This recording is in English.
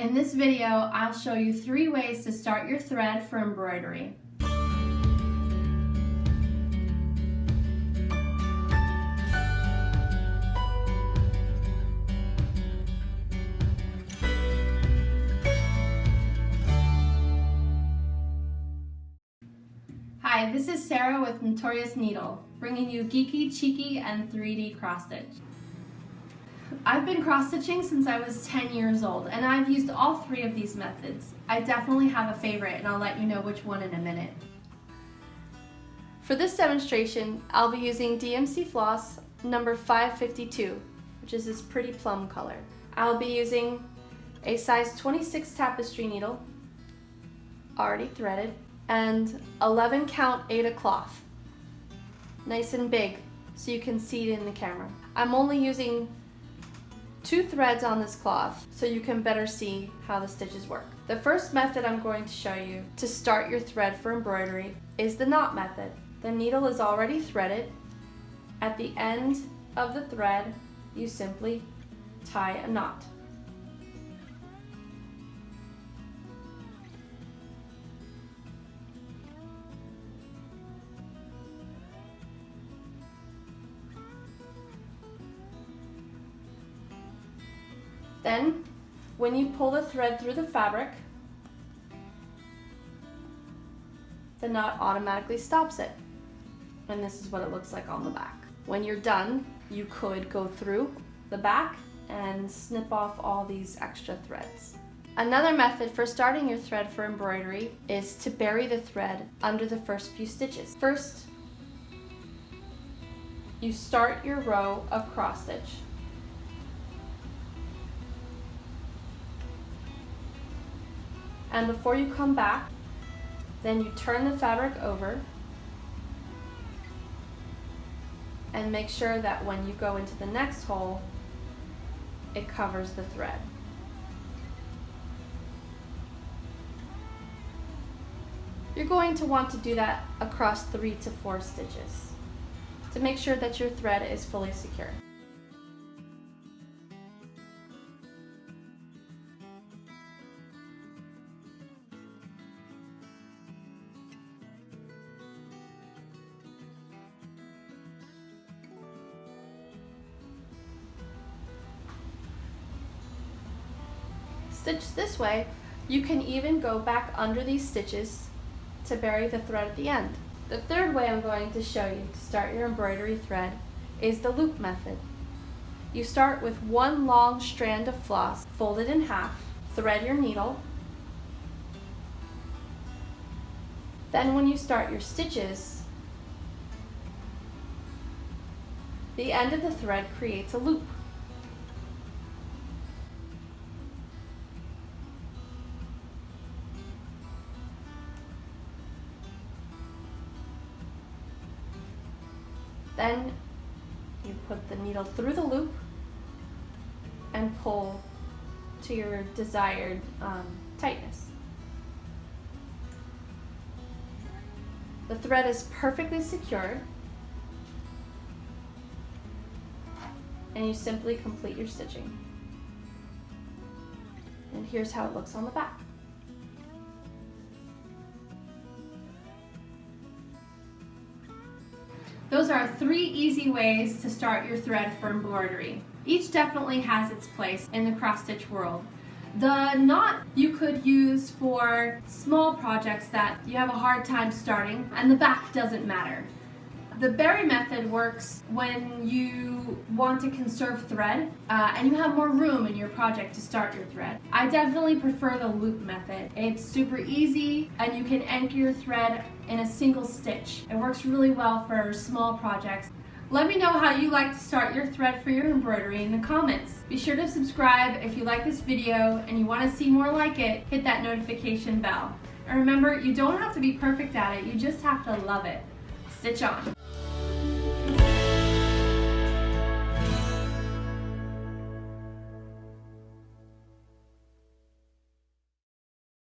In this video, I'll show you 3 ways to start your thread for embroidery. Hi, this is Sarah with Notorious Needle, bringing you geeky, cheeky, and 3D cross-stitch. I've been cross-stitching since I was 10 years old, and I've used all 3 of these methods. I definitely have a favorite, and I'll let you know which one in a minute. For this demonstration, I'll be using DMC floss number 552, which is this pretty plum color. I'll be using a size 26 tapestry needle, already threaded, and 11 count Aida cloth, nice and big so you can see it in the camera. I'm only using 2 threads on this cloth so you can better see how the stitches work. The first method I'm going to show you to start your thread for embroidery is the knot method. The needle is already threaded. At the end of the thread, you simply tie a knot. Then, when you pull the thread through the fabric, the knot automatically stops it. And this is what it looks like on the back. When you're done, you could go through the back and snip off all these extra threads. Another method for starting your thread for embroidery is to bury the thread under the first few stitches. First, you start your row of cross stitch. And before you come back, then you turn the fabric over and make sure that when you go into the next hole, it covers the thread. You're going to want to do that across 3 to 4 stitches to make sure that your thread is fully secure. Stitched this way, you can even go back under these stitches to bury the thread at the end. The third way I'm going to show you to start your embroidery thread is the loop method. You start with 1 long strand of floss, fold it in half, thread your needle. Then when you start your stitches, the end of the thread creates a loop. Then you put the needle through the loop and pull to your desired tightness. The thread is perfectly secured, and you simply complete your stitching. And here's how it looks on the back. Those are 3 easy ways to start your thread for embroidery. Each definitely has its place in the cross-stitch world. The knot you could use for small projects that you have a hard time starting, and the back doesn't matter. The bury method works when you want to conserve thread and you have more room in your project to start your thread. I definitely prefer the loop method. It's super easy and you can anchor your thread in a single stitch. It works really well for small projects. Let me know how you like to start your thread for your embroidery in the comments. Be sure to subscribe if you like this video and you want to see more like it. Hit that notification bell. And remember, you don't have to be perfect at it, you just have to love it. Stitch on.